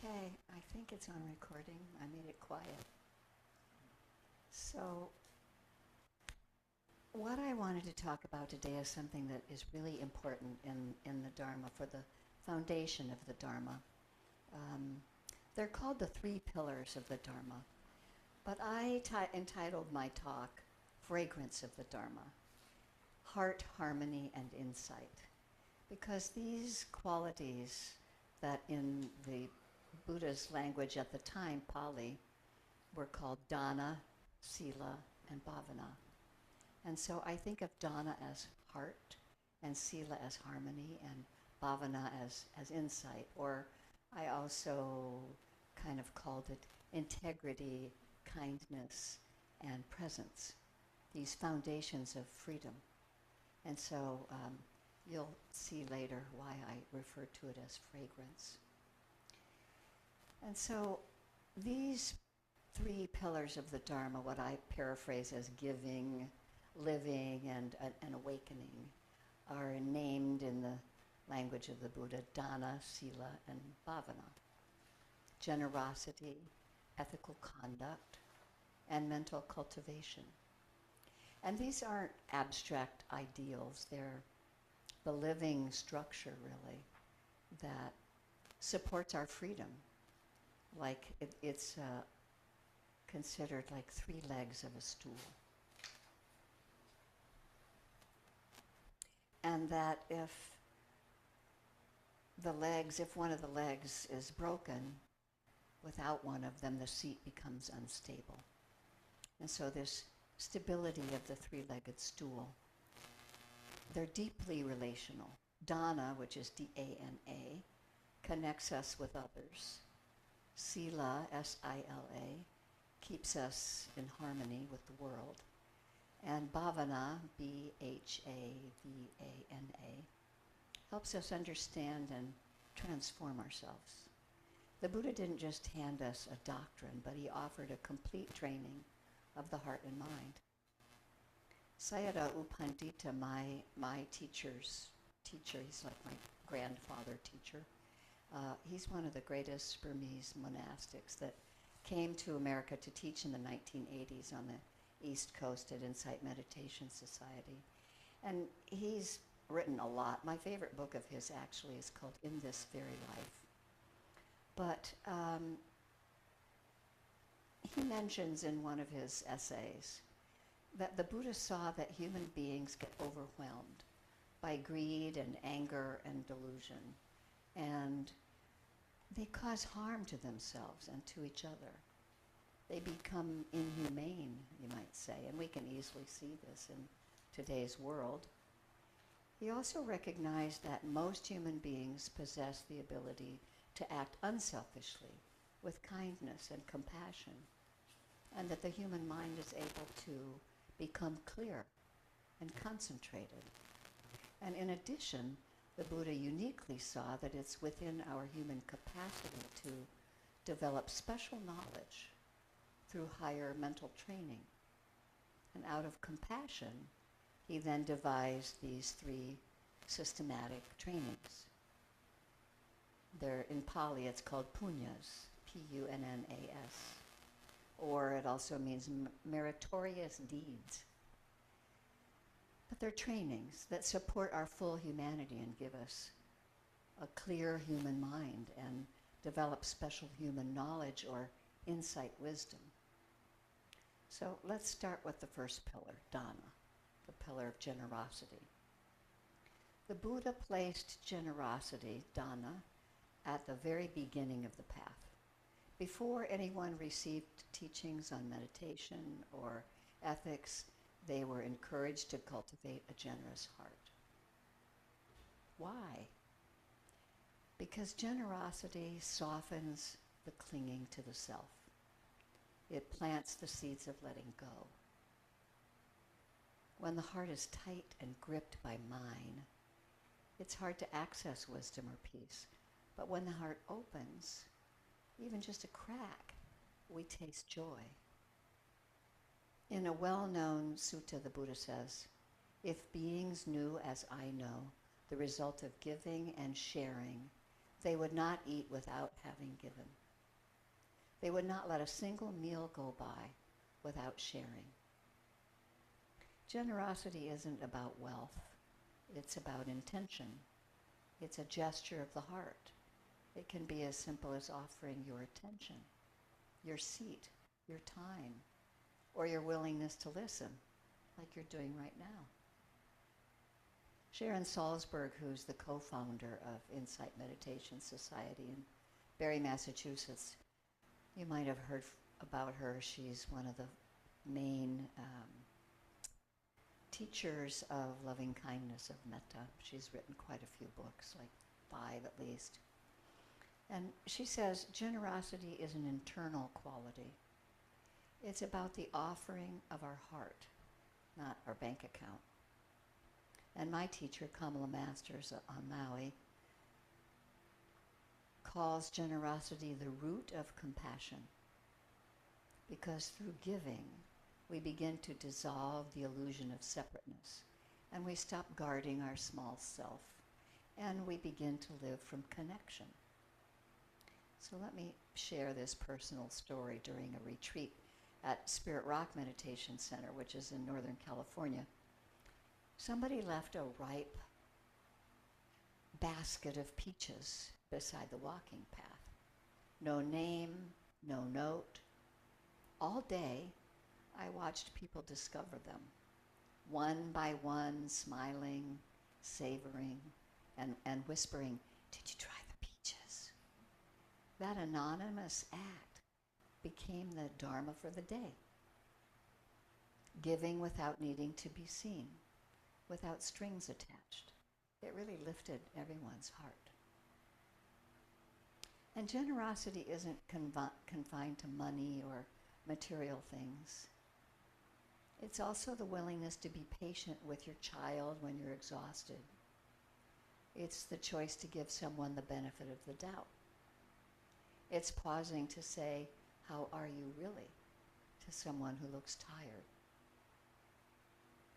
Okay, I think it's on recording. I made it quiet. So, what I wanted to talk about today is something that is really important in the Dharma, for the foundation of the Dharma. They're called the three pillars of the Dharma, but I entitled my talk, Fragrance of the Dharma, Heart, Harmony, and Insight, because these qualities that in the Buddha's language at the time, Pali, were called Dāna, Sīla, and Bhavana. And so I think of Dāna as heart, and Sīla as harmony, and Bhavana as insight. Or I also kind of called it integrity, kindness, and presence, these foundations of freedom. And so you'll see later why I refer to it as fragrance. And so these three pillars of the Dharma, what I paraphrase as giving, living, and awakening, are named in the language of the Buddha, Dāna, Sīla, and Bhavana. Generosity, ethical conduct, and mental cultivation. And these aren't abstract ideals, they're the living structure, really, that supports our freedom. Like it's considered like three legs of a stool. And that if one of the legs is broken, without one of them, the seat becomes unstable. And so this stability of the three-legged stool, they're deeply relational. Dāna, which is D-A-N-A, connects us with others. Sīla, S-I-L-A, keeps us in harmony with the world. And Bhavana, B-H-A-V-A-N-A, helps us understand and transform ourselves. The Buddha didn't just hand us a doctrine, but he offered a complete training of the heart and mind. Sayadaw U Pandita, my teacher's teacher, he's like my grandfather teacher, he's one of the greatest Burmese monastics that came to America to teach in the 1980s on the East Coast at Insight Meditation Society. And he's written a lot. My favorite book of his actually is called In This Very Life. But he mentions in one of his essays that the Buddha saw that human beings get overwhelmed by greed and anger and delusion, and they cause harm to themselves and to each other. They become inhumane, you might say, and we can easily see this in today's world. He also recognized that most human beings possess the ability to act unselfishly, with kindness and compassion, and that the human mind is able to become clear and concentrated. And in addition, the Buddha uniquely saw that it's within our human capacity to develop special knowledge through higher mental training. And out of compassion, he then devised these three systematic trainings. They're, in Pali, it's called punyas, P-U-N-N-A-S, or it also means meritorious deeds. But they're trainings that support our full humanity and give us a clear human mind and develop special human knowledge or insight wisdom. So let's start with the first pillar, Dāna, the pillar of generosity. The Buddha placed generosity, Dāna, at the very beginning of the path. Before anyone received teachings on meditation or ethics, they were encouraged to cultivate a generous heart. Why? Because generosity softens the clinging to the self. It plants the seeds of letting go. When the heart is tight and gripped by mine, it's hard to access wisdom or peace. But when the heart opens, even just a crack, we taste joy. In a well-known sutta, the Buddha says, "If beings knew as I know the result of giving and sharing, They would not eat without having given. They would not let a single meal go by without sharing. Generosity isn't about wealth. It's about intention. It's a gesture of the heart. It can be as simple as offering your attention, your seat, your time, or your willingness to listen, like you're doing right now. Sharon Salzberg, who's the co-founder of Insight Meditation Society in Barre, Massachusetts, you might have heard about her. She's one of the main teachers of loving kindness, of metta. She's written quite a few books, like 5 at least. And she says generosity is an internal quality. It's about the offering of our heart, not our bank account. And my teacher, Kamala Masters on Maui, calls generosity the root of compassion, because through giving, we begin to dissolve the illusion of separateness, and we stop guarding our small self, and we begin to live from connection. So let me share this personal story during a retreat at Spirit Rock Meditation Center, which is in Northern California. Somebody left a ripe basket of peaches beside the walking path. No name, no note. All day, I watched people discover them, one by one, smiling, savoring, and whispering, "Did you try the peaches?" That anonymous act became the Dharma for the day. Giving without needing to be seen, without strings attached. It really lifted everyone's heart. And generosity isn't confined to money or material things. It's also the willingness to be patient with your child when you're exhausted. It's the choice to give someone the benefit of the doubt. It's pausing to say, "How are you really?" to someone who looks tired.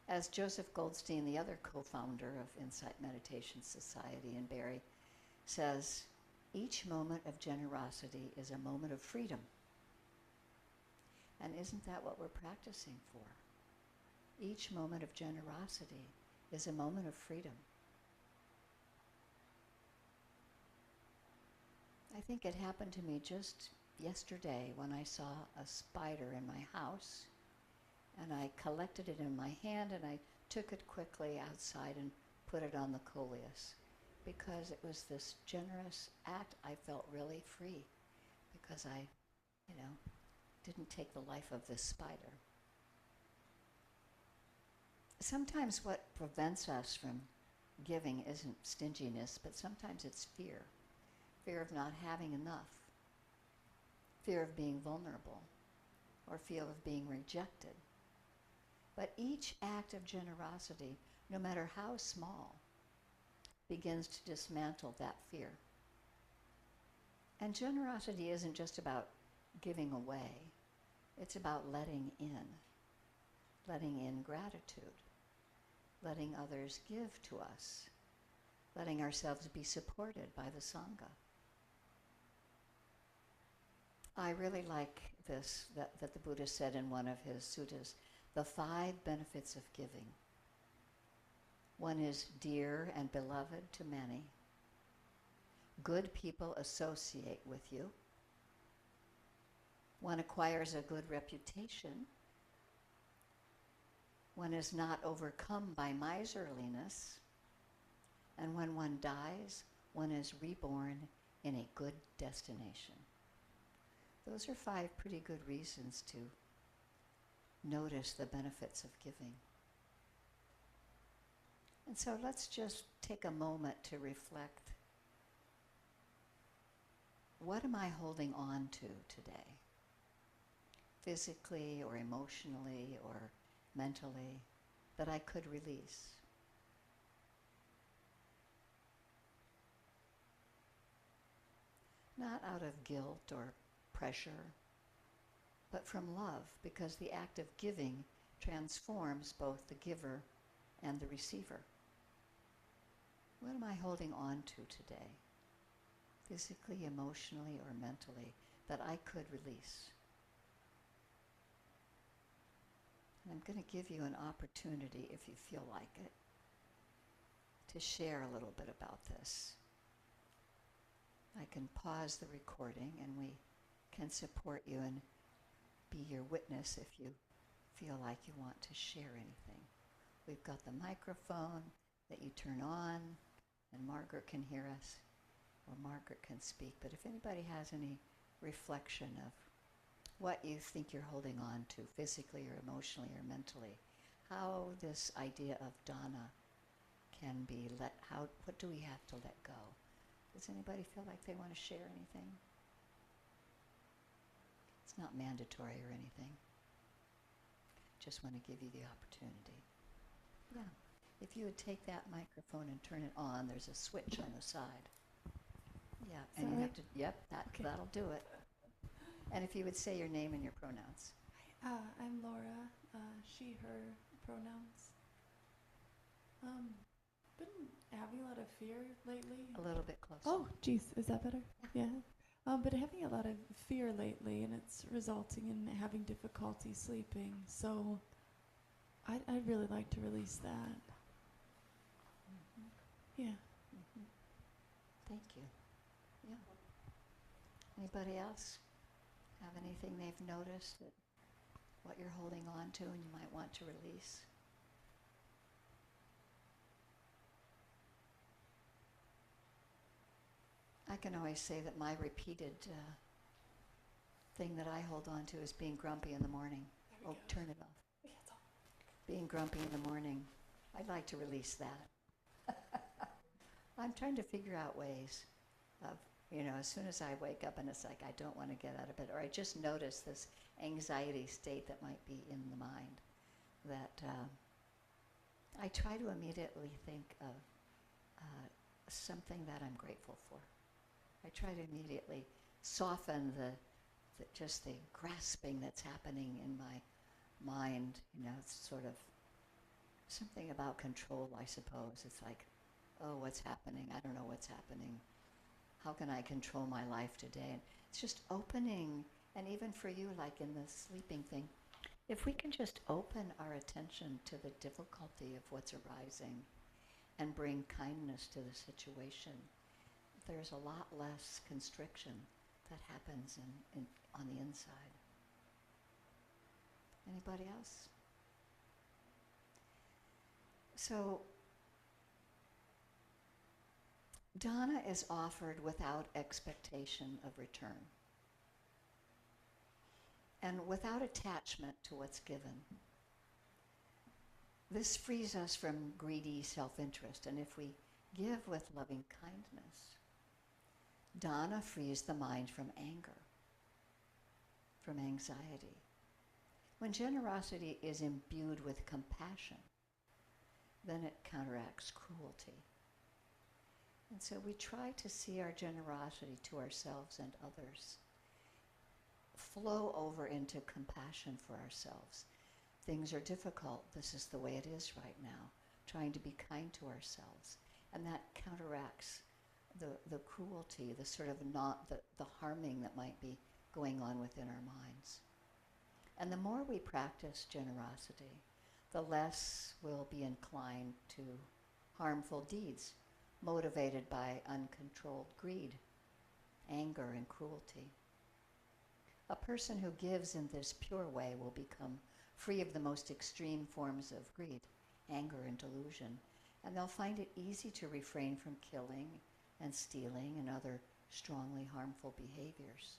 As Joseph Goldstein, the other co-founder of Insight Meditation Society in Barre, says, each moment of generosity is a moment of freedom. And isn't that what we're practicing for? Each moment of generosity is a moment of freedom. I think it happened to me just yesterday when I saw a spider in my house, and I collected it in my hand and I took it quickly outside and put it on the coleus, because it was this generous act. I felt really free because I, didn't take the life of this spider. Sometimes what prevents us from giving isn't stinginess, but sometimes it's fear. Fear of not having enough, fear of being vulnerable, or fear of being rejected. But each act of generosity, no matter how small, begins to dismantle that fear. And generosity isn't just about giving away. It's about letting in gratitude, letting others give to us, letting ourselves be supported by the Sangha. I really like this, that the Buddha said in one of his suttas, the 5 benefits of giving. One is dear and beloved to many. Good people associate with you. One acquires a good reputation. One is not overcome by miserliness. And when one dies, one is reborn in a good destination. Those are 5 pretty good reasons to notice the benefits of giving. And so let's just take a moment to reflect. What am I holding on to today? Physically or emotionally or mentally, that I could release? Not out of guilt or pressure, but from love, because the act of giving transforms both the giver and the receiver. What am I holding on to today? physically, emotionally, or mentally, that I could release. And I'm going to give you an opportunity, if you feel like it, to share a little bit about this. I can pause the recording and we can support you and be your witness if you feel like you want to share anything. We've got the microphone that you turn on, and Margaret can hear us, or Margaret can speak. But if anybody has any reflection of what you think you're holding on to physically or emotionally or mentally, how this idea of Dāna can be what do we have to let go? Does anybody feel like they want to share anything? It's not mandatory or anything. Just want to give you the opportunity. Yeah. If you would take that microphone and turn it on, there's a switch on the side. Yeah, and you have to, Okay. that'll do it. And if you would say your name and your pronouns. I'm Laura, she, her pronouns. Been having a lot of fear lately. A little bit closer. Oh, geez, is that better? Yeah. But having a lot of fear lately, and it's resulting in having difficulty sleeping. So I'd really like to release that. Mm-hmm. Yeah. Mm-hmm. Thank you. Yeah. Anybody else have anything they've noticed that what you're holding on to and you might want to release? I can always say that my repeated thing that I hold on to is being grumpy in the morning. Oh, turn it off. Yeah, it's on. Being grumpy in the morning. I'd like to release that. I'm trying to figure out ways of, as soon as I wake up and it's like I don't want to get out of bed, or I just notice this anxiety state that might be in the mind, that I try to immediately think of something that I'm grateful for. I try to immediately soften just the grasping that's happening in my mind. It's sort of something about control, I suppose. It's like, oh, what's happening? I don't know what's happening. How can I control my life today? And it's just opening, and even for you, like in the sleeping thing, if we can just open our attention to the difficulty of what's arising and bring kindness to the situation, there's a lot less constriction that happens on the inside. Anybody else? So, Dāna is offered without expectation of return and without attachment to what's given. This frees us from greedy self-interest, and if we give with loving kindness, Dāna frees the mind from anger, from anxiety. When generosity is imbued with compassion, then it counteracts cruelty. And so we try to see our generosity to ourselves and others flow over into compassion for ourselves. Things are difficult. This is the way it is right now. Trying to be kind to ourselves. And that counteracts the cruelty, the sort of the harming that might be going on within our minds. And the more we practice generosity, the less we'll be inclined to harmful deeds motivated by uncontrolled greed, anger, and cruelty. A person who gives in this pure way will become free of the most extreme forms of greed, anger, and delusion, and they'll find it easy to refrain from killing and stealing and other strongly harmful behaviors.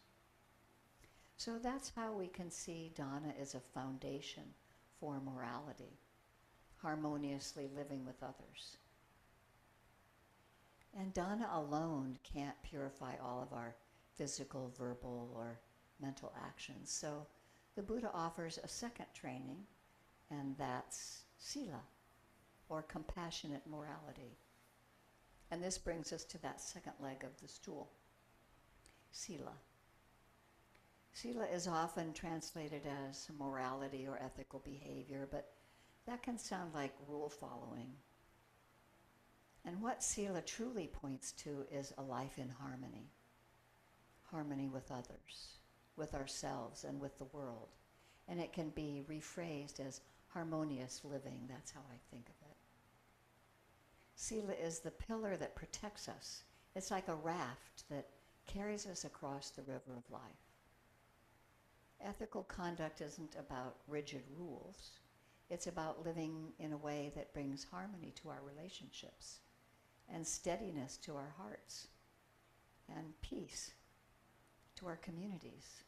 So that's how we can see Dāna as a foundation for morality, harmoniously living with others. And Dāna alone can't purify all of our physical, verbal, or mental actions. So the Buddha offers a second training, and that's Sīla, or compassionate morality. And this brings us to that second leg of the stool, Sīla. Sīla is often translated as morality or ethical behavior, but that can sound like rule following. And what Sila truly points to is a life in harmony. Harmony with others, with ourselves, and with the world. And it can be rephrased as harmonious living. That's how I think of it. Sila is the pillar that protects us. It's like a raft that carries us across the river of life. Ethical conduct isn't about rigid rules. It's about living in a way that brings harmony to our relationships and steadiness to our hearts and peace to our communities.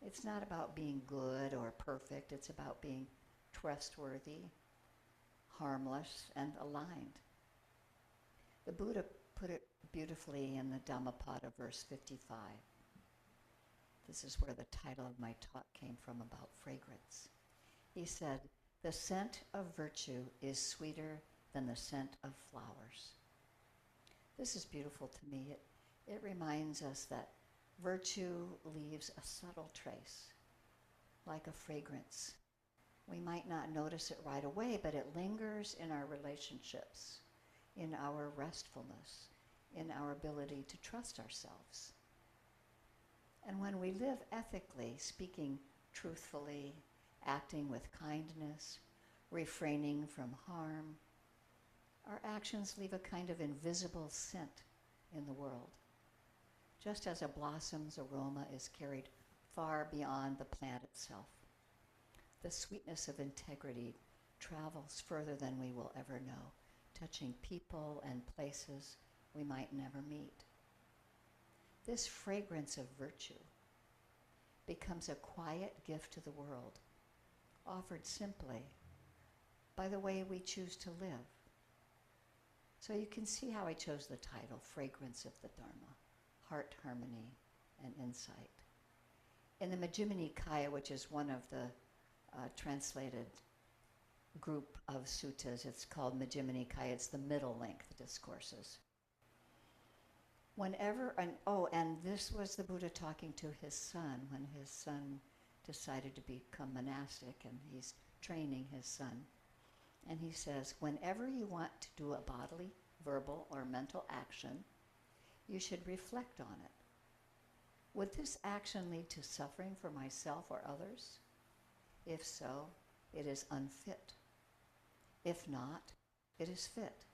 It's not about being good or perfect. It's about being trustworthy, harmless, and aligned. The Buddha put it beautifully in the Dhammapada, verse 55. This is where the title of my talk came from, about fragrance. He said, "The scent of virtue is sweeter than the scent of flowers." This is beautiful to me. It reminds us that virtue leaves a subtle trace, like a fragrance. We might not notice it right away, but it lingers in our relationships, in our restfulness, in our ability to trust ourselves. And when we live ethically, speaking truthfully, acting with kindness, refraining from harm, our actions leave a kind of invisible scent in the world, just as a blossom's aroma is carried far beyond the plant itself. The sweetness of integrity travels further than we will ever know, touching people and places we might never meet. This fragrance of virtue becomes a quiet gift to the world, offered simply by the way we choose to live. So you can see how I chose the title, Fragrance of the Dharma, Heart Harmony and Insight. In the Majjhima Nikaya, which is one of the translated group of suttas, it's called Majjhima Nikaya, it's the middle length discourses. And this was the Buddha talking to his son when his son decided to become monastic, and he's training his son. And he says, whenever you want to do a bodily, verbal, or mental action, you should reflect on it. Would this action lead to suffering for myself or others? If so, it is unfit. If not, it is fit.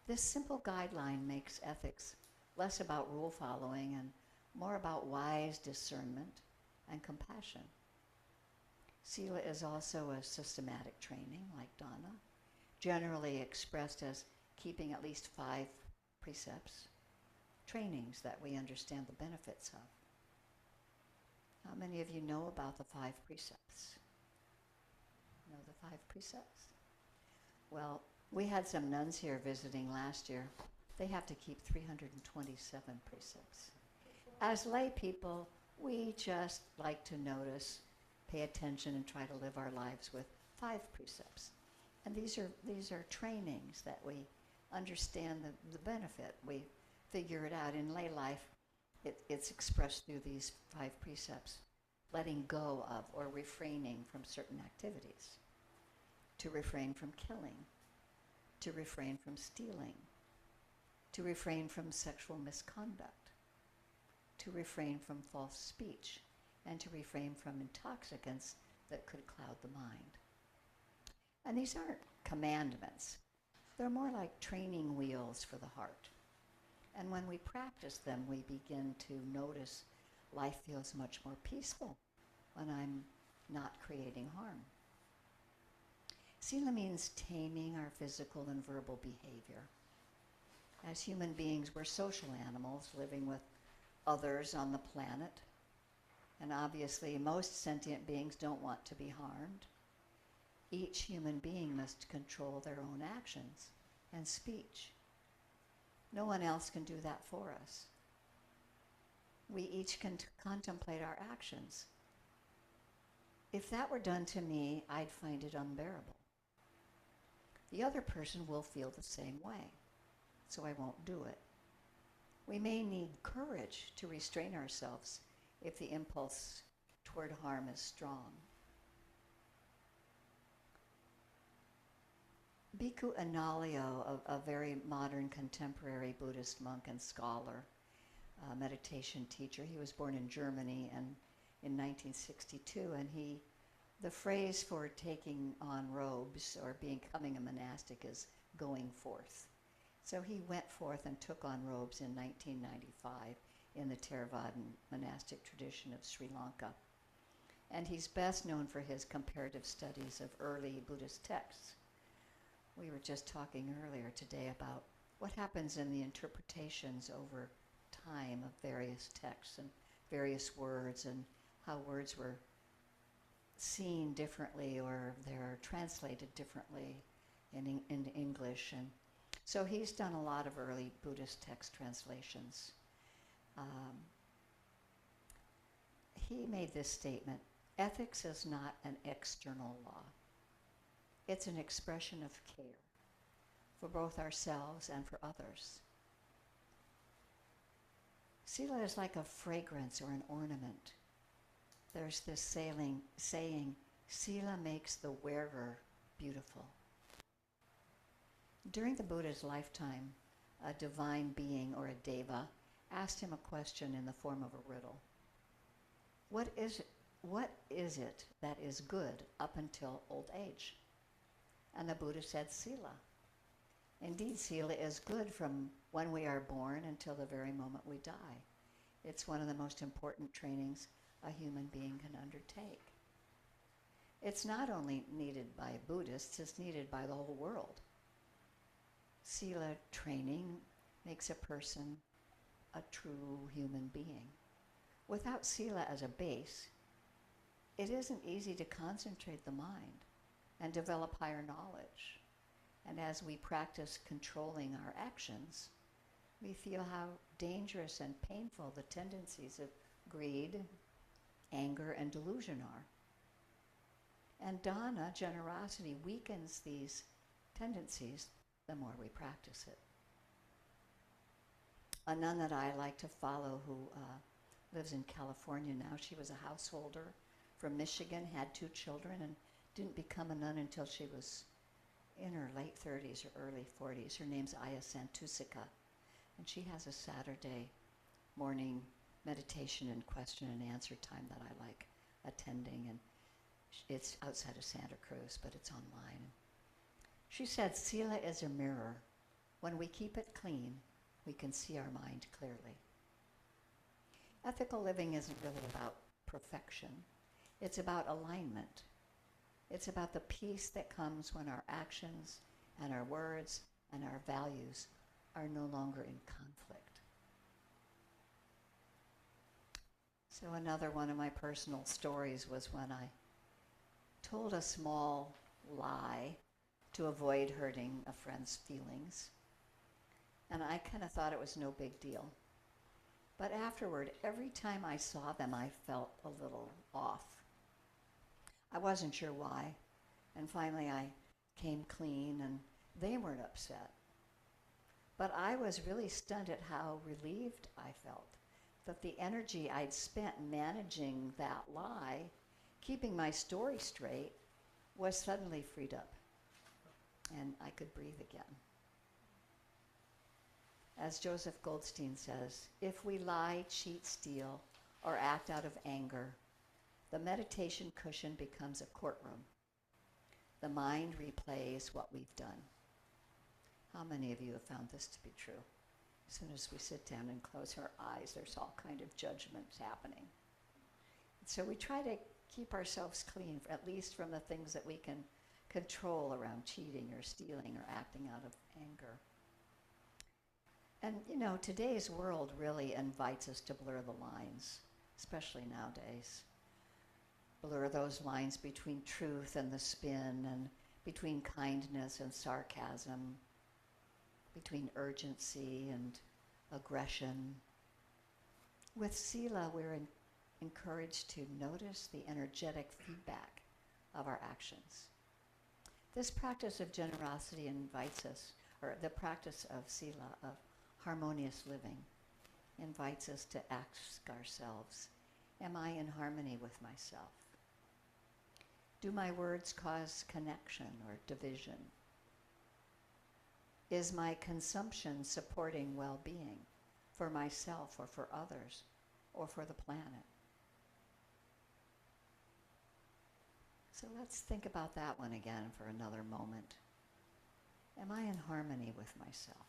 This simple guideline makes ethics less about rule following and more about wise discernment and compassion. Sila is also a systematic training, like Dāna, generally expressed as keeping at least 5 precepts, trainings that we understand the benefits of. How many of you know about the 5 precepts? Know the 5 precepts? Well, we had some nuns here visiting last year. They have to keep 327 precepts. As lay people, we just like to notice, pay attention, and try to live our lives with 5 precepts. And these are trainings that we understand the benefit. We figure it out. In lay life, it's expressed through these 5 precepts. Letting go of or refraining from certain activities. To refrain from killing. To refrain from stealing. To refrain from sexual misconduct. To refrain from false speech. And to refrain from intoxicants that could cloud the mind. And these aren't commandments. They're more like training wheels for the heart. And when we practice them, we begin to notice life feels much more peaceful when I'm not creating harm. Sila means taming our physical and verbal behavior. As human beings, we're social animals living with others on the planet. And obviously, most sentient beings don't want to be harmed. Each human being must control their own actions and speech. No one else can do that for us. We each can contemplate our actions. If that were done to me, I'd find it unbearable. The other person will feel the same way, so I won't do it. We may need courage to restrain ourselves if the impulse toward harm is strong. Bhikkhu Analayo, a very modern contemporary Buddhist monk and scholar, meditation teacher. He was born in Germany and in 1962, and the phrase for taking on robes or becoming a monastic is going forth. So he went forth and took on robes in 1995 in the Theravadan monastic tradition of Sri Lanka. And he's best known for his comparative studies of early Buddhist texts. We were just talking earlier today about what happens in the interpretations over time of various texts and various words, and how words were seen differently or they're translated differently in English. And so he's done a lot of early Buddhist text translations. He made this statement: ethics is not an external law. It's an expression of care for both ourselves and for others. Sila is like a fragrance or an ornament. There's this saying, Sila makes the wearer beautiful. During the Buddha's lifetime, a divine being or a deva asked him a question in the form of a riddle. What is it that is good up until old age? And the Buddha said, Sila. Indeed, Sila is good from when we are born until the very moment we die. It's one of the most important trainings a human being can undertake. It's not only needed by Buddhists, it's needed by the whole world. Sila training makes a person a true human being. Without Sila as a base, it isn't easy to concentrate the mind and develop higher knowledge. And as we practice controlling our actions, we feel how dangerous and painful the tendencies of greed, anger, and delusion are. And Dāna, generosity, weakens these tendencies the more we practice it. A nun that I like to follow who lives in California now, she was a householder from Michigan, had 2 children, and didn't become a nun until she was in her late 30s or early 40s. Her name's Aya Santusika, and she has a Saturday morning meditation and question and answer time that I like attending, and it's outside of Santa Cruz, but it's online. She said, Sila is a mirror. When we keep it clean, we can see our mind clearly. Ethical living isn't really about perfection. It's about alignment. It's about the peace that comes when our actions and our words and our values are no longer in conflict. So another one of my personal stories was when I told a small lie to avoid hurting a friend's feelings. And I kind of thought it was no big deal. But afterward, every time I saw them, I felt a little off. I wasn't sure why. And finally I came clean and they weren't upset. But I was really stunned at how relieved I felt that the energy I'd spent managing that lie, keeping my story straight, was suddenly freed up. And I could breathe again. As Joseph Goldstein says, if we lie, cheat, steal, or act out of anger, the meditation cushion becomes a courtroom. The mind replays what we've done. How many of you have found this to be true? As soon as we sit down and close our eyes, there's all kind of judgments happening. So we try to keep ourselves clean, at least from the things that we can control around cheating or stealing or acting out of anger. And you know, today's world really invites us to blur the lines, especially nowadays. Blur those lines between truth and the spin, and between kindness and sarcasm, between urgency and aggression. With Sila, we're encouraged to notice the energetic feedback of our actions. This practice of generosity invites us, or the practice of Sila, of harmonious living, invites us to ask ourselves, am I in harmony with myself? Do my words cause connection or division? Is my consumption supporting well-being for myself or for others or for the planet? So let's think about that one again for another moment. Am I in harmony with myself?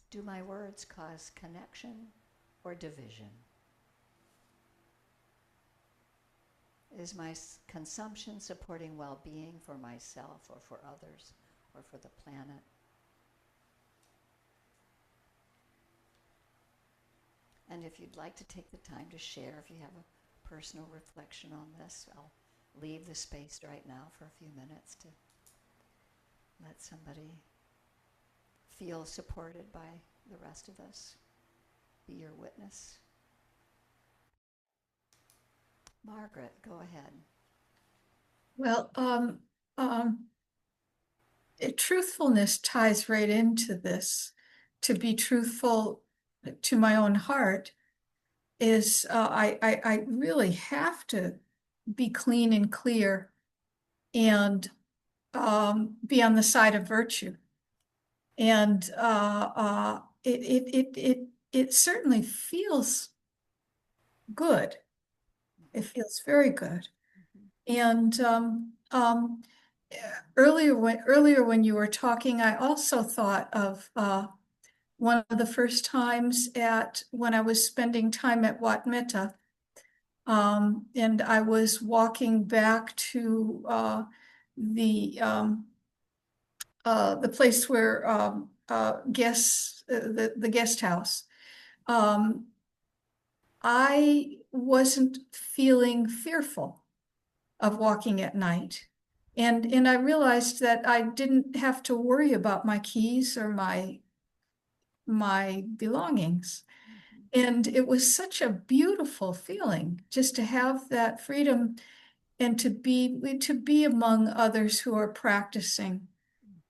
Do my words cause connection or division? Is my consumption supporting well-being for myself or for others or for the planet? And if you'd like to take the time to share, if you have a personal reflection on this, I'll leave the space right now for a few minutes to let somebody feel supported by the rest of us. Be your witness. Margaret, go ahead. Well, truthfulness ties right into this. To be truthful to my own heart is I really have to be clean and clear and be on the side of virtue. And it certainly feels good. It feels very good. And earlier when you were talking, I also thought of one of the first times when I was spending time at Wat Metta, and I was walking back to the place where guests, the guest house. I wasn't feeling fearful of walking at night. And I realized that I didn't have to worry about my keys or my belongings. And it was such a beautiful feeling just to have that freedom and to be among others who are practicing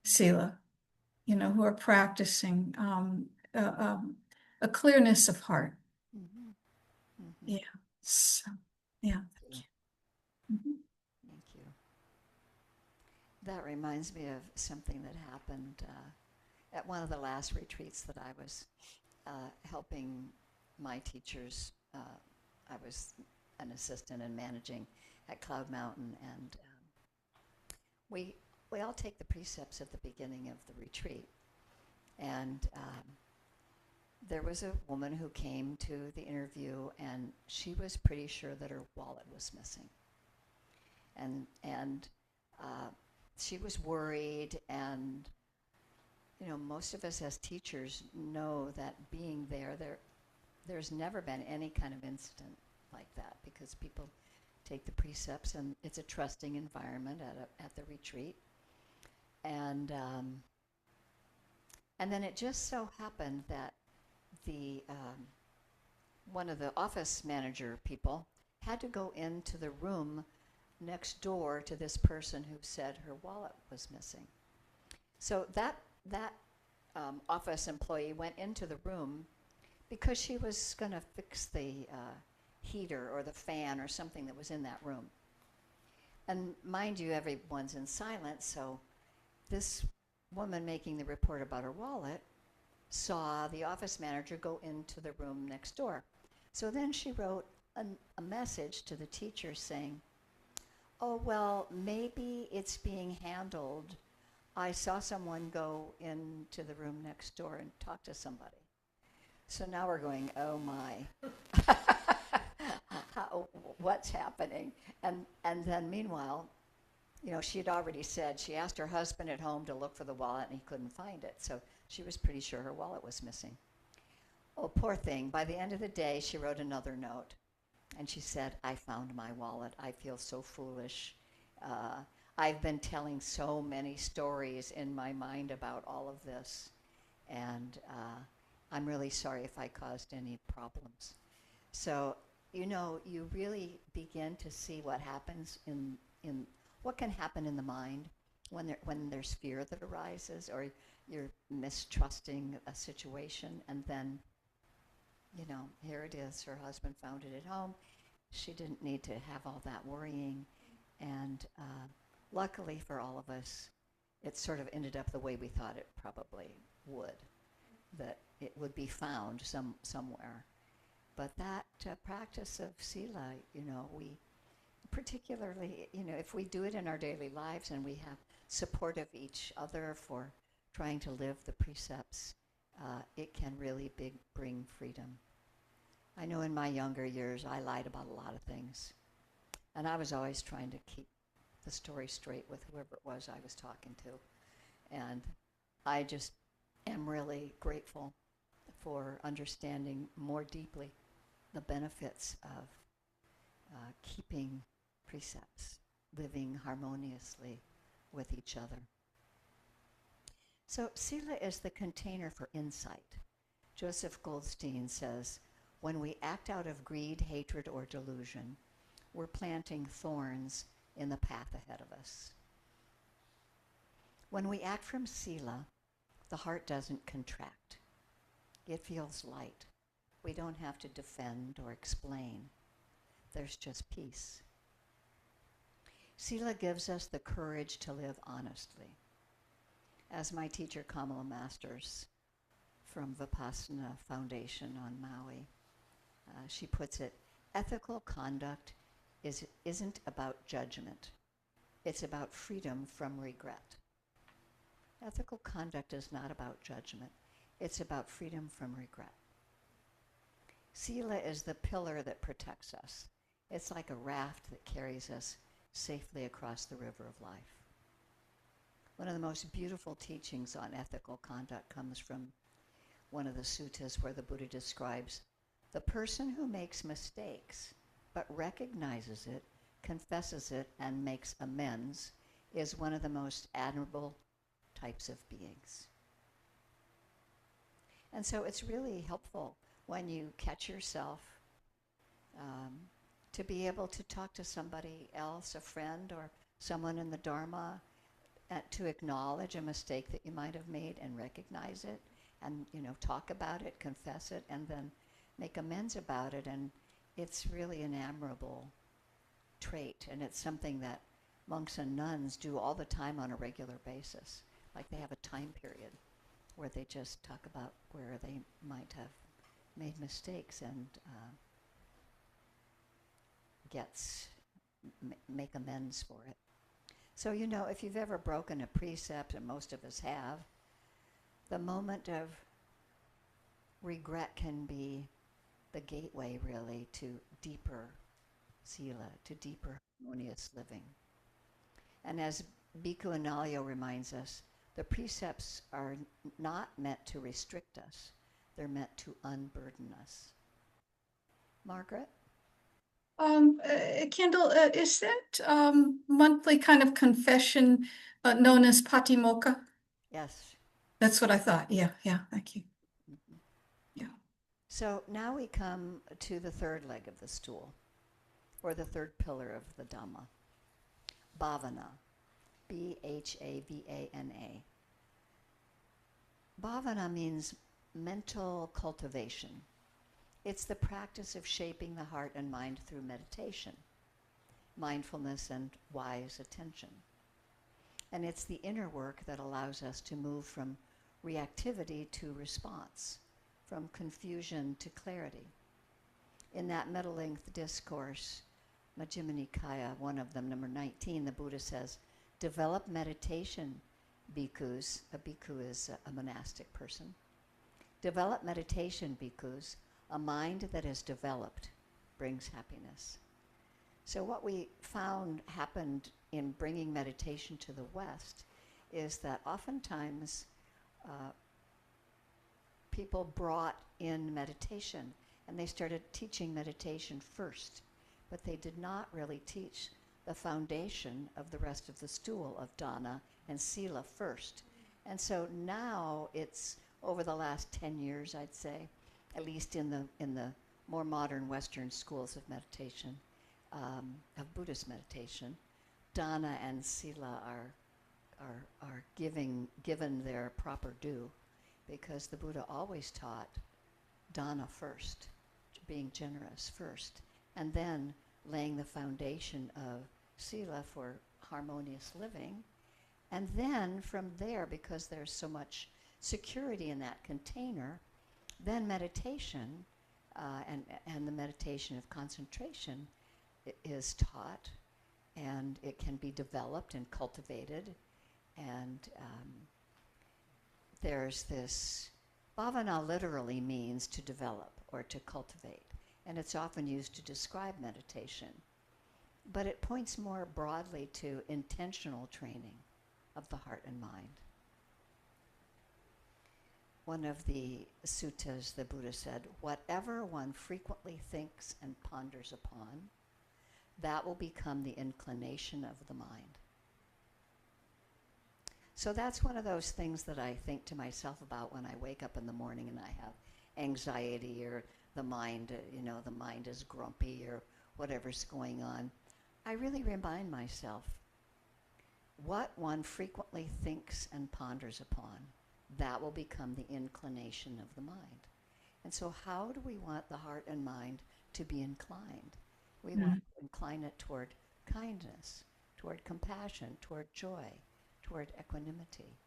Sila, who are practicing a clearness of heart. Mm-hmm. Mm-hmm. Yeah. So, yeah. Thank you. Mm-hmm. Thank you. That reminds me of something that happened at one of the last retreats that I was helping my teachers. I was an assistant and managing at Cloud Mountain, and we all take the precepts at the beginning of the retreat. And there was a woman who came to the interview, and she was pretty sure that her wallet was missing. And she was worried, and most of us as teachers know that being there's never been any kind of incident like that, because people take the precepts, and it's a trusting environment at the retreat. And then it just so happened that the one of the office manager people had to go into the room next door to this person who said her wallet was missing. So that office employee went into the room because she was going to fix the heater or the fan or something that was in that room. And mind you, everyone's in silence, so this woman making the report about her wallet saw the office manager go into the room next door. So then she wrote a message to the teacher saying, "Oh, well, maybe it's being handled. I saw someone go into the room next door and talk to somebody." So now we're going, oh my, what's happening? And then meanwhile, she had already said, she asked her husband at home to look for the wallet, and he couldn't find it. So she was pretty sure her wallet was missing. Oh, poor thing. By the end of the day, she wrote another note. And she said, "I found my wallet. I feel so foolish. I've been telling so many stories in my mind about all of this. And I'm really sorry if I caused any problems." So, you really begin to see what happens in what can happen in the mind when there's fear that arises, or you're mistrusting a situation, and then, here it is. Her husband found it at home. She didn't need to have all that worrying. And luckily for all of us, it sort of ended up the way we thought it probably would, that it would be found somewhere. But that practice of Sila, we particularly, if we do it in our daily lives and we have support of each other for trying to live the precepts, it can really bring freedom. I know in my younger years I lied about a lot of things, and I was always trying to keep the story straight with whoever it was I was talking to. And I just am really grateful for understanding more deeply the benefits of keeping precepts, living harmoniously with each other. So Sila is the container for insight. Joseph Goldstein says, when we act out of greed, hatred, or delusion, we're planting thorns in the path ahead of us. When we act from Sila, the heart doesn't contract. It feels light. We don't have to defend or explain. There's just peace. Sila gives us the courage to live honestly. As my teacher Kamala Masters from Vipassana Foundation on Maui, she puts it, ethical conduct isn't about judgment. It's about freedom from regret. Ethical conduct is not about judgment. It's about freedom from regret. Sila is the pillar that protects us. It's like a raft that carries us safely across the river of life. One of the most beautiful teachings on ethical conduct comes from one of the suttas where the Buddha describes the person who makes mistakes but recognizes it, confesses it, and makes amends is one of the most admirable types of beings. And so it's really helpful when you catch yourself to be able to talk to somebody else, a friend or someone in the Dharma, to acknowledge a mistake that you might have made and recognize it and, talk about it, confess it, and then make amends about it. And it's really an admirable trait, and it's something that monks and nuns do all the time on a regular basis. Like they have a time period where they just talk about where they might have made mistakes and make amends for it. So, if you've ever broken a precept, and most of us have, the moment of regret can be the gateway, really, to deeper Sila, to deeper harmonious living. And as Bhikkhu Analayo reminds us, the precepts are not meant to restrict us. They're meant to unburden us. Margaret? Kendall, is that monthly kind of confession known as Patimokkha? Yes. That's what I thought. Yeah, thank you. Mm-hmm. Yeah. So now we come to the third leg of the stool, or the third pillar of the Dhamma, Bhavana, Bhavana. Bhavana means mental cultivation. It's the practice of shaping the heart and mind through meditation, mindfulness, and wise attention. And it's the inner work that allows us to move from reactivity to response, from confusion to clarity. In that middle-length discourse, Majjhima Nikaya, one of them, number 19, the Buddha says, develop meditation, bhikkhus. A bhikkhu is a monastic person. Develop meditation, bhikkhus. A mind that is developed brings happiness. So what we found happened in bringing meditation to the West is that oftentimes people brought in meditation and they started teaching meditation first, but they did not really teach the foundation of the rest of the stool of Dāna and Sīla first. And so now it's, over the last 10 years, I'd say, at least in the more modern Western schools of meditation, of Buddhist meditation, Dāna and Sīla are given their proper due, because the Buddha always taught Dāna first, being generous first, and then laying the foundation of Sīla for harmonious living. And then from there, because there's so much security in that container, then meditation and the meditation of concentration is taught, and it can be developed and cultivated. And there's this, Bhavana literally means to develop or to cultivate, and it's often used to describe meditation. But it points more broadly to intentional training of the heart and mind. One of the suttas, the Buddha said, whatever one frequently thinks and ponders upon, that will become the inclination of the mind. So that's one of those things that I think to myself about when I wake up in the morning and I have anxiety, or the mind, the mind is grumpy, or whatever's going on. I really remind myself, what one frequently thinks and ponders upon, that will become the inclination of the mind. And so how do we want the heart and mind to be inclined? We want to incline it toward kindness, toward compassion, toward joy, toward equanimity.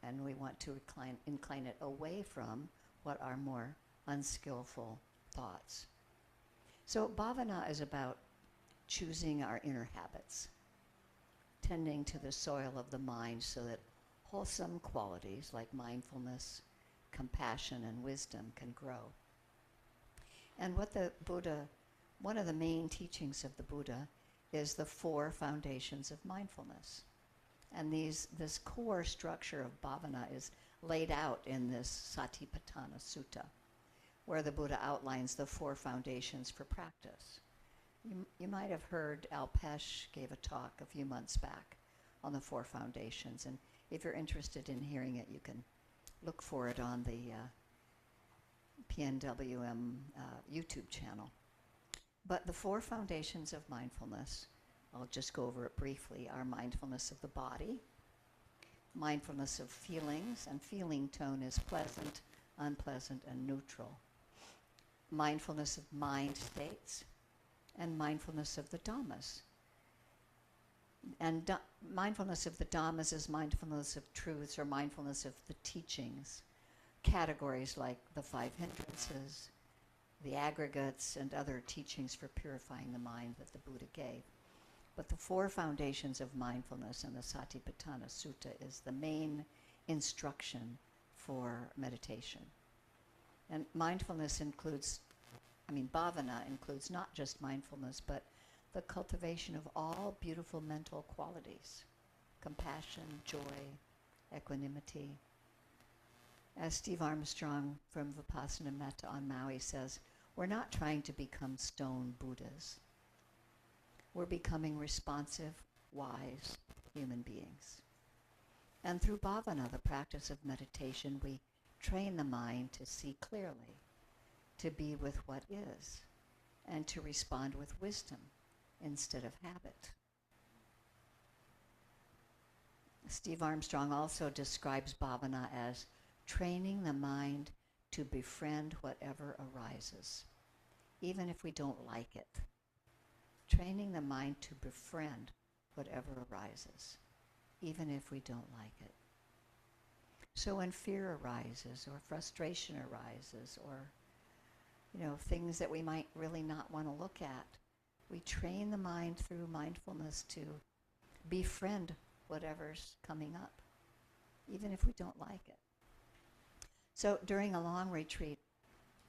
And we want to incline it away from what are more unskillful thoughts. So Bhavana is about choosing our inner habits, tending to the soil of the mind so that wholesome qualities like mindfulness, compassion, and wisdom can grow. And what the Buddha, one of the main teachings of the Buddha is the 4 foundations of mindfulness. And this core structure of Bhavana is laid out in this Satipatthana Sutta, where the Buddha outlines the 4 foundations for practice. You might have heard Alpesh gave a talk a few months back on the 4 foundations, and if you're interested in hearing it, you can look for it on the PNWM YouTube channel. But the 4 foundations of mindfulness, I'll just go over it briefly, are mindfulness of the body, mindfulness of feelings, and feeling tone is pleasant, unpleasant, and neutral. Mindfulness of mind states, and mindfulness of the Dhammas. And mindfulness of the Dhammas is mindfulness of truths, or mindfulness of the teachings, categories like the 5 hindrances, the aggregates, and other teachings for purifying the mind that the Buddha gave. But the 4 foundations of mindfulness in the Satipatthana Sutta is the main instruction for meditation. And mindfulness includes, Bhavana includes not just mindfulness, but the cultivation of all beautiful mental qualities, compassion, joy, equanimity. As Steve Armstrong from Vipassana Metta on Maui says, we're not trying to become stone Buddhas. We're becoming responsive, wise human beings. And through Bhavana, the practice of meditation, we train the mind to see clearly, to be with what is, and to respond with wisdom instead of habit. Steve Armstrong also describes Bhavana as training the mind to befriend whatever arises, even if we don't like it. Training the mind to befriend whatever arises, even if we don't like it. So when fear arises, or frustration arises, or things that we might really not want to look at, we train the mind through mindfulness to befriend whatever's coming up, even if we don't like it. So during a long retreat,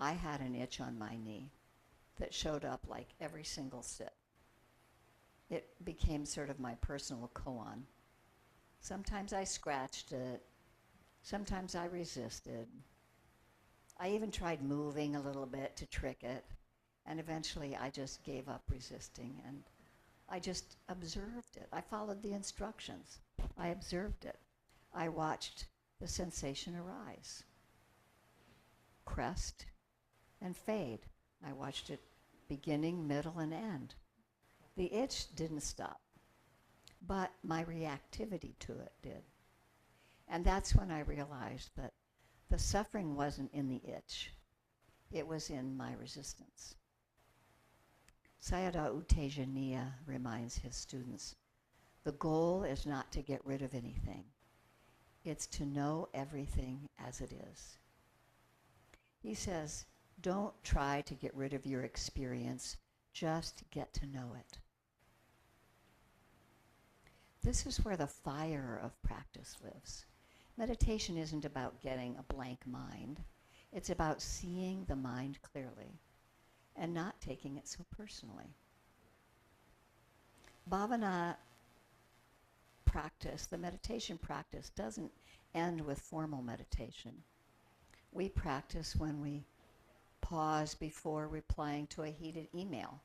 I had an itch on my knee that showed up like every single sit. It became sort of my personal koan. Sometimes I scratched it. Sometimes I resisted. I even tried moving a little bit to trick it. And eventually I just gave up resisting, and I just observed it. I followed the instructions. I observed it. I watched the sensation arise, crest, and fade. I watched it beginning, middle, and end. The itch didn't stop, but my reactivity to it did. And that's when I realized that the suffering wasn't in the itch. It was in my resistance. Sayadaw U Tejaniya reminds his students The goal is not to get rid of anything. It's to know everything as it is. He says, don't try to get rid of your experience, just get to know it. This is where the fire of practice lives. Meditation isn't about getting a blank mind. It's about seeing the mind clearly and not taking it so personally. Bhavana practice, the meditation practice, doesn't end with formal meditation. We practice when we pause before replying to a heated email,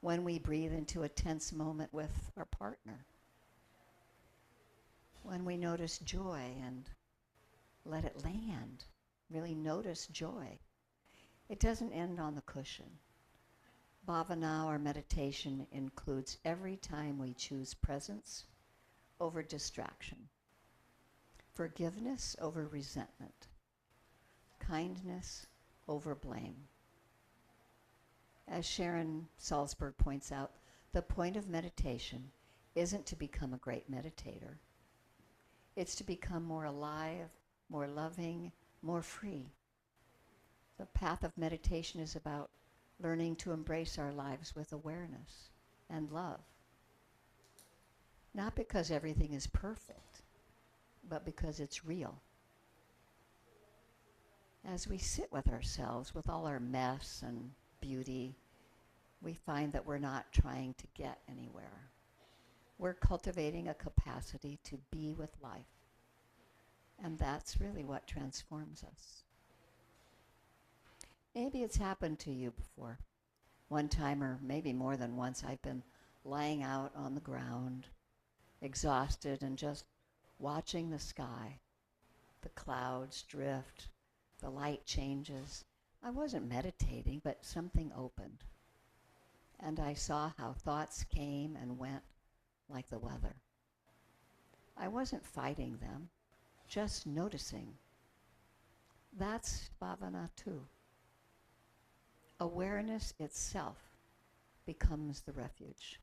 when we breathe into a tense moment with our partner, when we notice joy and let it land, really notice joy. It doesn't end on the cushion. Bhavana or meditation includes every time we choose presence over distraction, forgiveness over resentment, kindness over blame. As Sharon Salzberg points out, the point of meditation isn't to become a great meditator. It's to become more alive, more loving, more free. The path of meditation is about learning to embrace our lives with awareness and love. Not because everything is perfect, but because it's real. As we sit with ourselves, with all our mess and beauty, we find that we're not trying to get anywhere. We're cultivating a capacity to be with life. And that's really what transforms us. Maybe it's happened to you before. One time, or maybe more than once, I've been lying out on the ground, exhausted, and just watching the sky. The clouds drift, the light changes. I wasn't meditating, but something opened. And I saw how thoughts came and went like the weather. I wasn't fighting them, just noticing. That's Bhavana too. Awareness itself becomes the refuge.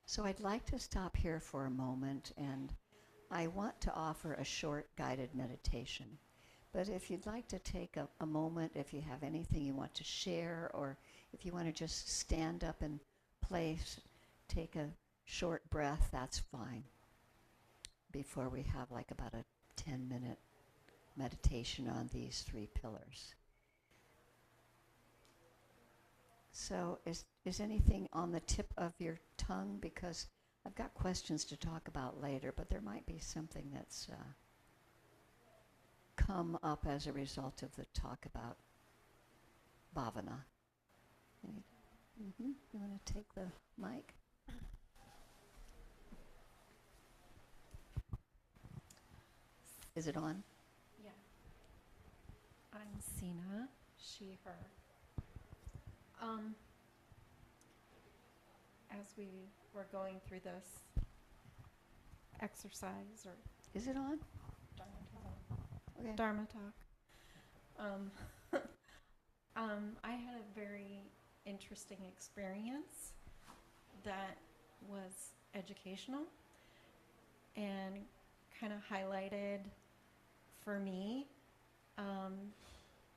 So I'd like to stop here for a moment, and I want to offer a short guided meditation. But if you'd like to take a moment, if you have anything you want to share, or if you want to just stand up in place, take a short breath, that's fine. Before we have like about a 10-minute meditation on these 3 pillars. So is anything on the tip of your tongue? Because I've got questions to talk about later, but there might be something that's come up as a result of the talk about Bhavana. You want to take the mic? Is it on? Yeah. I'm Sina, she, her. As we were going through this exercise or Is it on? Okay. Dharma talk, I had a very interesting experience that was educational and kind of highlighted for me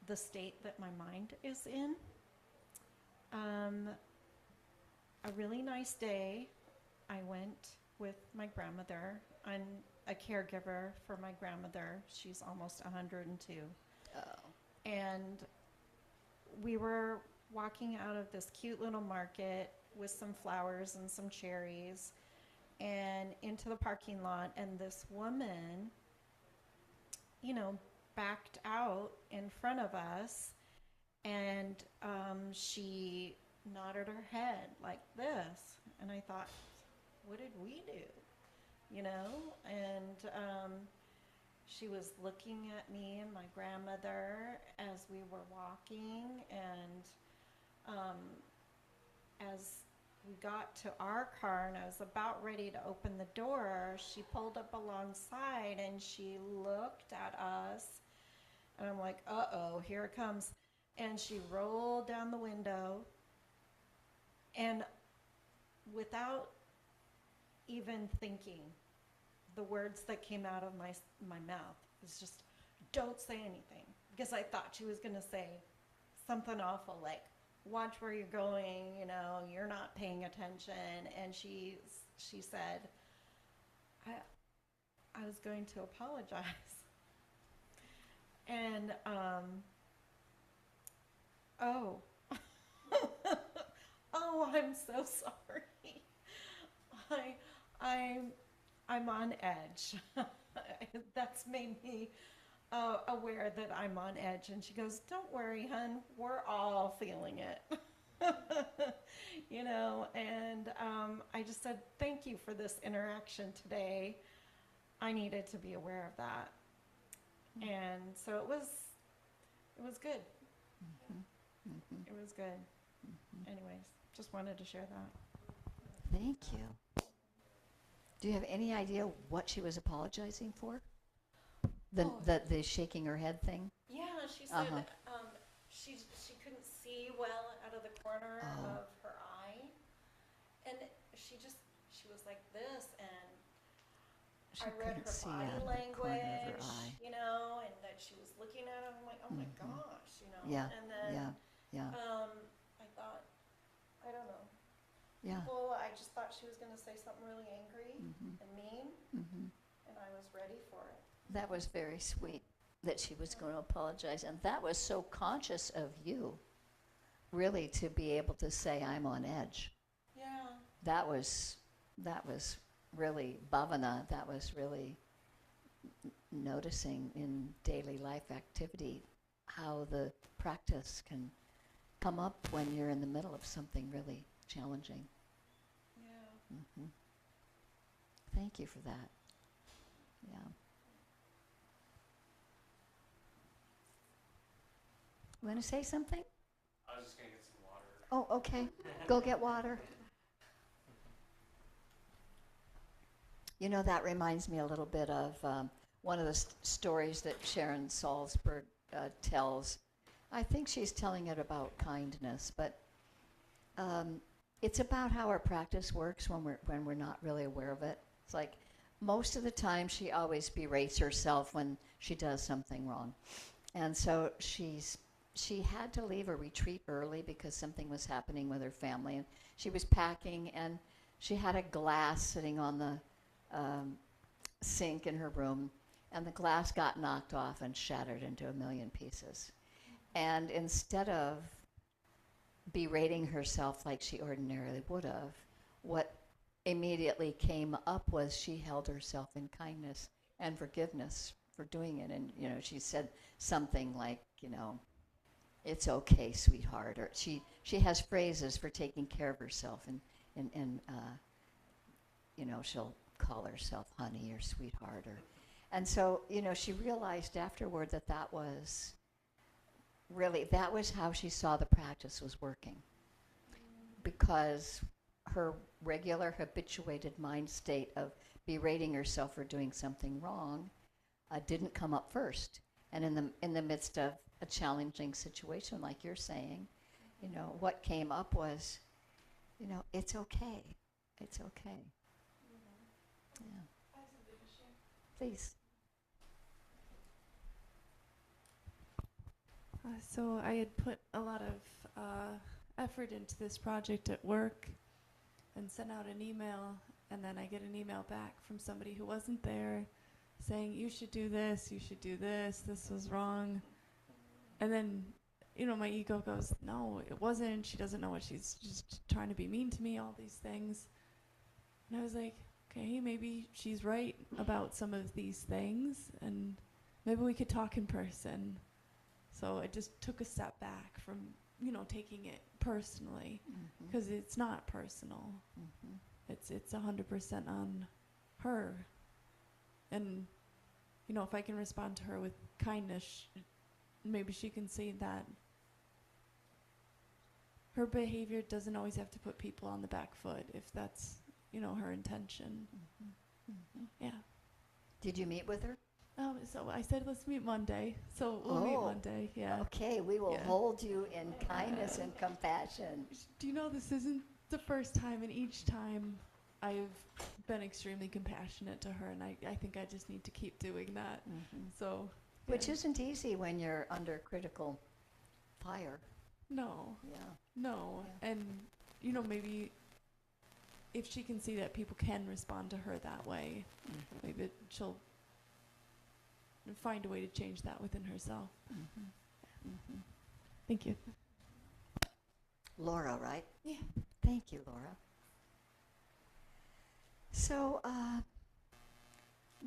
the state that my mind is in. A really nice day, I went with my grandmother. I'm a caregiver for my grandmother. She's almost 102. Oh. And we were walking out of this cute little market with some flowers and some cherries and into the parking lot, and this woman, backed out in front of us, and she nodded her head like this, and I thought, what did we do? And she was looking at me and my grandmother as we were walking, and as we got to our car and I was about ready to open the door, she pulled up alongside and she looked at us, and I'm like, uh-oh, here it comes. And she rolled down the window And without even thinking, the words that came out of my mouth was just, don't say anything. Because I thought she was going to say something awful like, watch where you're going, you know, you're not paying attention. And she said, I was going to apologize. And, oh, oh, I'm so sorry. I'm on edge. That's made me aware that I'm on edge. And she goes, don't worry, hun, we're all feeling it. You know, and I just said, thank you for this interaction today. I needed to be aware of that. Mm-hmm. And so it was good. Mm-hmm. Mm-hmm. It was good. Mm-hmm. Anyways, just wanted to share that. Thank you. Do you have any idea what she was apologizing for? The shaking her head thing? Yeah, she said she couldn't see well out of the corner of her eye. And she was like this, and I read her body language, you know, and that she was looking at him. I'm like, oh my gosh, you know. Yeah. And then Yeah. I thought, I don't know. Yeah. Well, I just thought she was going to say something really angry and mean, and I was ready for it. That was very sweet that she was going to apologize, and that was so conscious of you, really, to be able to say, I'm on edge. Yeah. That was really Bhavana. That was really noticing in daily life activity how the practice can come up when you're in the middle of something really challenging. Yeah. Mm-hmm. Thank you for that. Yeah. You want to say something? I was just going to get some water. Oh, okay. Go get water. You know, that reminds me a little bit of one of the stories that Sharon Salzberg tells. I think she's telling it about kindness, but it's about how our practice works when we're not really aware of it. It's like most of the time she always berates herself when she does something wrong. And so she had to leave a retreat early because something was happening with her family. And she was packing, and she had a glass sitting on the sink in her room, and the glass got knocked off and shattered into a million pieces. And instead of berating herself like she ordinarily would have, what immediately came up was she held herself in kindness and forgiveness for doing it. And, you know, she said something like, you know, it's okay, sweetheart. Or she has phrases for taking care of herself, and you know, she'll call herself honey or sweetheart. And so, you know, she realized afterward that was how she saw the practice was working, because her regular habituated mind state of berating herself for doing something wrong didn't come up first. And in the midst of a challenging situation, like you're saying, you know, what came up was, you know, it's okay. It's okay. Yeah. Please. So I had put a lot of effort into this project at work and sent out an email, and then I get an email back from somebody who wasn't there saying, you should do this, this was wrong. And then, you know, my ego goes, no, it wasn't, she doesn't know what she's just trying to be mean to me, all these things. And I was like, okay, maybe she's right about some of these things, and maybe we could talk in person. So I just took a step back from, you know, taking it personally, because it's not personal. It's 100% on her. And, you know, if I can respond to her with kindness, maybe she can see that her behavior doesn't always have to put people on the back foot, if that's, you know, her intention. Yeah. Did you meet with her? So I said, let's meet Monday. So we'll meet Monday, yeah. Okay, we will hold you in kindness and compassion. Do you know this isn't the first time, and each time I've been extremely compassionate to her, and I think I just need to keep doing that. So, Which yeah. isn't easy when you're under critical fire. No, Yeah. no. Yeah. And, maybe if she can see that people can respond to her that way, maybe she'll find a way to change that within herself. Thank you. Laura, right? Yeah. Thank you, Laura. So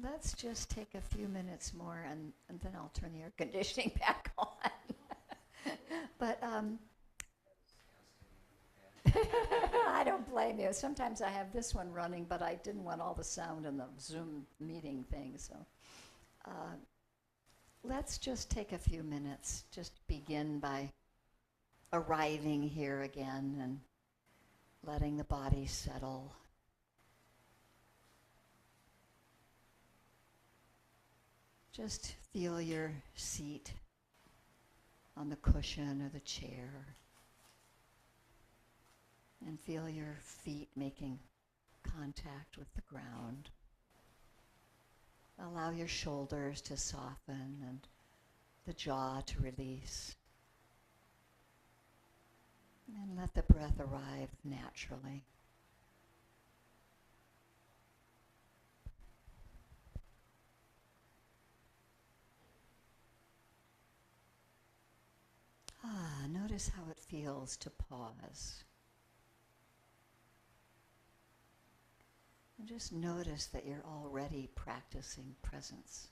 let's just take a few minutes more, and then I'll turn the air conditioning back on. But I don't blame you. Sometimes I have this one running, but I didn't want all the sound in the Zoom meeting thing. So let's just take a few minutes. Just begin by arriving here again and letting the body settle. Just feel your seat on the cushion or the chair, and feel your feet making contact with the ground. Allow your shoulders to soften and the jaw to release. And let the breath arrive naturally. Notice how it feels to pause. And just notice that you're already practicing presence.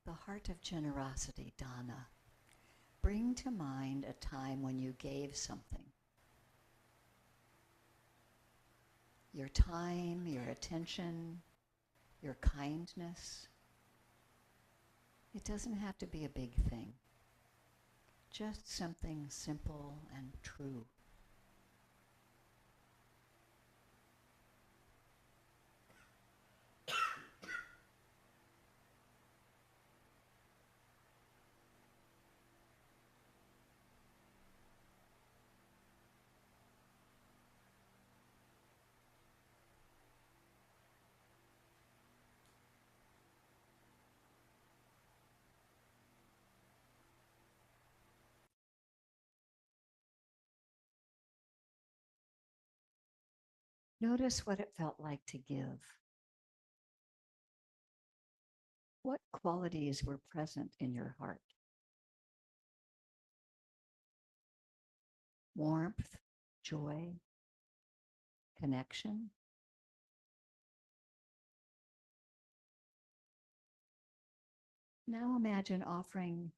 The heart of generosity, Dāna. Bring to mind a time when you gave something. Your time, your attention, your kindness. It doesn't have to be a big thing. Just something simple and true. Notice what it felt like to give. What qualities were present in your heart? Warmth, joy, connection. Now imagine offering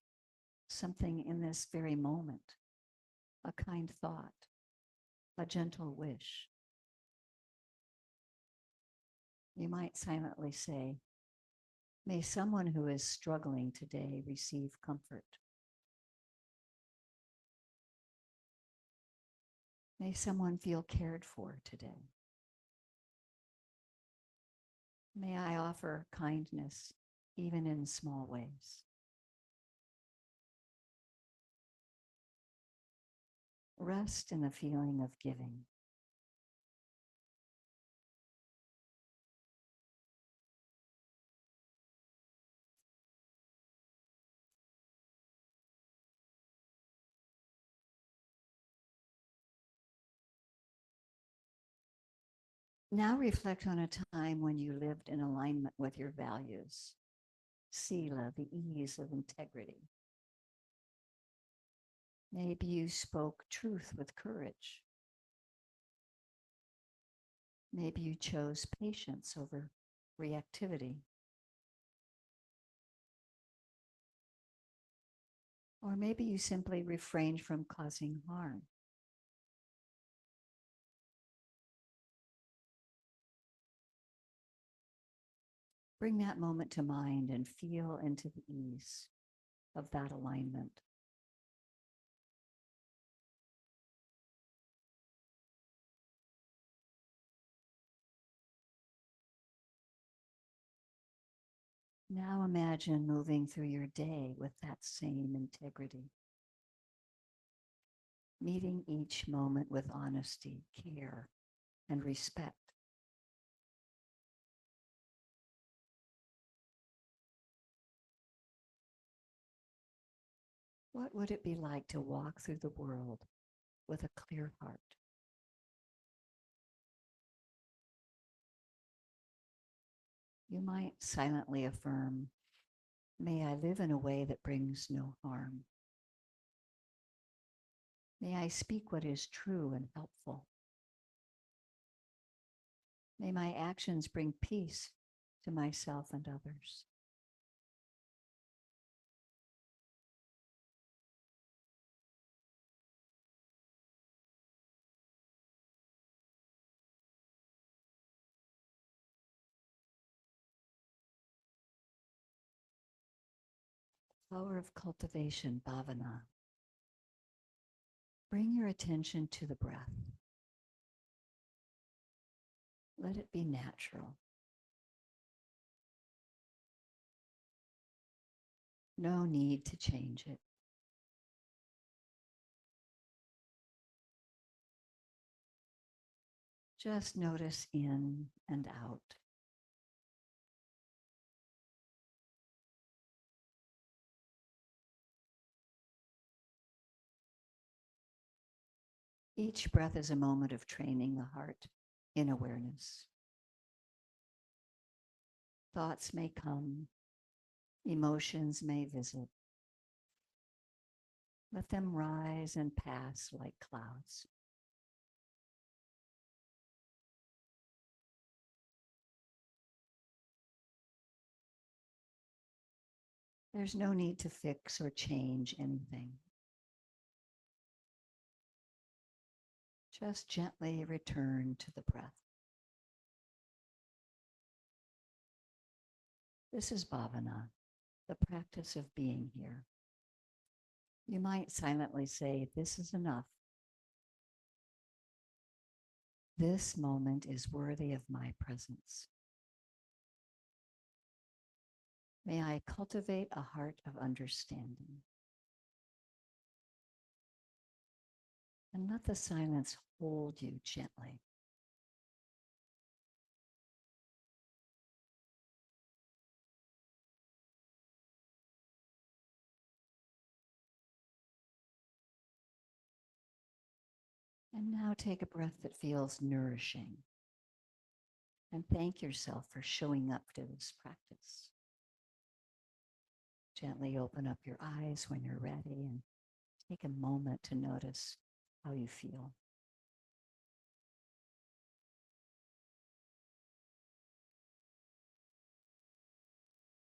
something in this very moment, a kind thought, a gentle wish. You might silently say, "May someone who is struggling today receive comfort. May someone feel cared for today. May I offer kindness even in small ways." Rest in the feeling of giving. Now reflect on a time when you lived in alignment with your values. Sila, the ease of integrity. Maybe you spoke truth with courage. Maybe you chose patience over reactivity. Or maybe you simply refrained from causing harm. Bring that moment to mind and feel into the ease of that alignment. Now imagine moving through your day with that same integrity, meeting each moment with honesty, care, and respect. What would it be like to walk through the world with a clear heart? You might silently affirm, "May I live in a way that brings no harm. May I speak what is true and helpful. May my actions bring peace to myself and others." Power of cultivation, Bhavana. Bring your attention to the breath. Let it be natural. No need to change it. Just notice in and out. Each breath is a moment of training the heart in awareness. Thoughts may come, emotions may visit. Let them rise and pass like clouds. There's no need to fix or change anything. Just gently return to the breath. This is Bhavana, the practice of being here. You might silently say, "This is enough. This moment is worthy of my presence. May I cultivate a heart of understanding." And let the silence hold you gently. And now take a breath that feels nourishing. And thank yourself for showing up to this practice. Gently open up your eyes when you're ready and take a moment to notice how you feel.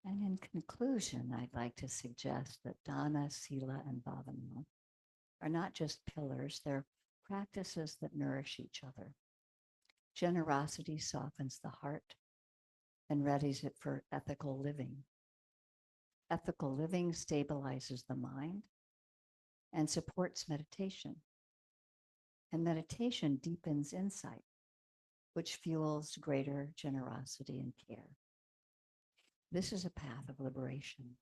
And in conclusion, I'd like to suggest that Dāna, Sīla, and Bhāvanā are not just pillars, they're practices that nourish each other. Generosity softens the heart and readies it for ethical living. Ethical living stabilizes the mind and supports meditation. And meditation deepens insight, which fuels greater generosity and care. This is a path of liberation.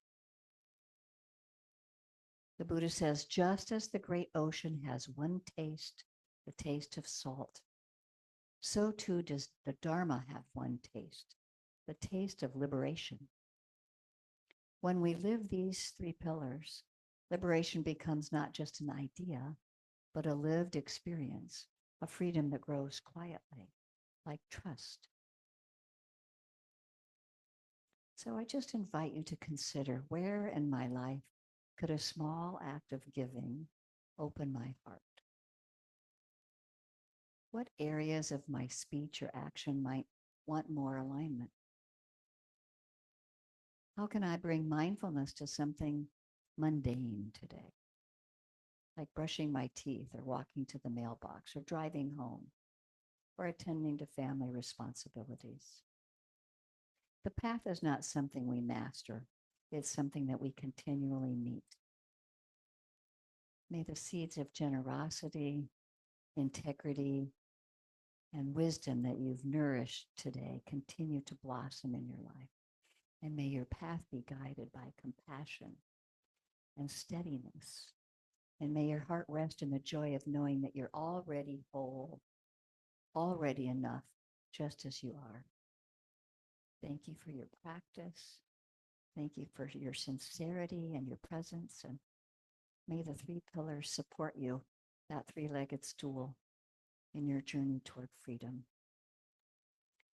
The Buddha says, just as the great ocean has one taste, the taste of salt, so too does the Dharma have one taste, the taste of liberation. When we live these three pillars, liberation becomes not just an idea, but a lived experience, a freedom that grows quietly, like trust. So I just invite you to consider, where in my life could a small act of giving open my heart? What areas of my speech or action might want more alignment? How can I bring mindfulness to something mundane today? Like brushing my teeth or walking to the mailbox or driving home or attending to family responsibilities. The path is not something we master. It's something that we continually meet. May the seeds of generosity, integrity, and wisdom that you've nourished today continue to blossom in your life. And may your path be guided by compassion and steadiness. And may your heart rest in the joy of knowing that you're already whole, already enough, just as you are. Thank you for your practice. Thank you for your sincerity and your presence. And may the three pillars support you, that three-legged stool, in your journey toward freedom.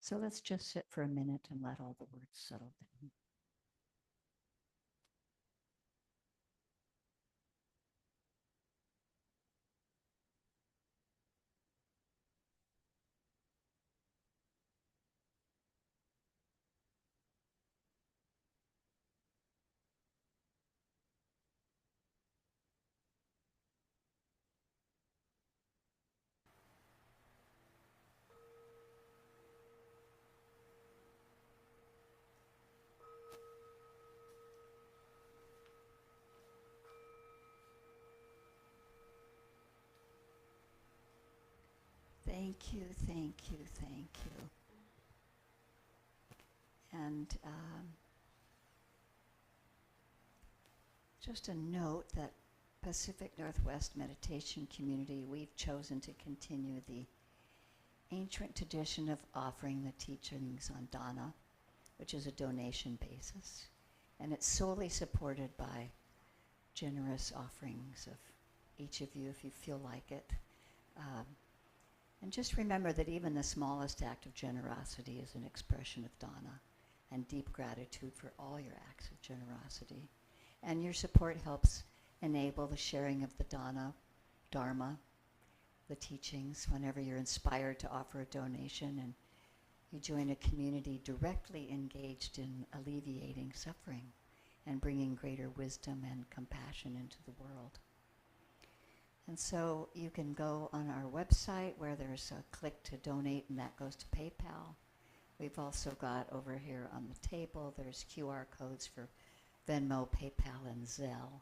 So let's just sit for a minute and let all the words settle down. Thank you, thank you, thank you. And just a note that Pacific Northwest Meditation Community, we've chosen to continue the ancient tradition of offering the teachings on Dāna, which is a donation basis. And it's solely supported by generous offerings of each of you if you feel like it. And just remember that even the smallest act of generosity is an expression of Dāna and deep gratitude for all your acts of generosity. And your support helps enable the sharing of the Dharma, the teachings, whenever you're inspired to offer a donation and you join a community directly engaged in alleviating suffering and bringing greater wisdom and compassion into the world. And so you can go on our website where there's a click to donate, and that goes to PayPal. We've also got over here on the table, there's QR codes for Venmo, PayPal, and Zelle.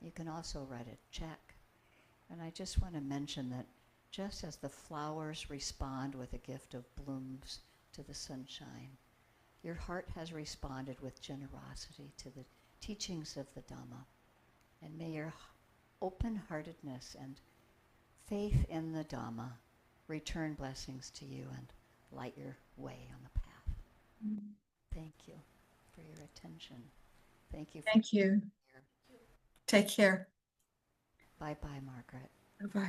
You can also write a check. And I just want to mention that just as the flowers respond with a gift of blooms to the sunshine, your heart has responded with generosity to the teachings of the Dhamma. And may your open-heartedness and faith in the Dhamma return blessings to you and light your way on the path. Thank you for your attention. Thank you. Thank you. Take care. Bye-bye, Margaret. Bye-bye.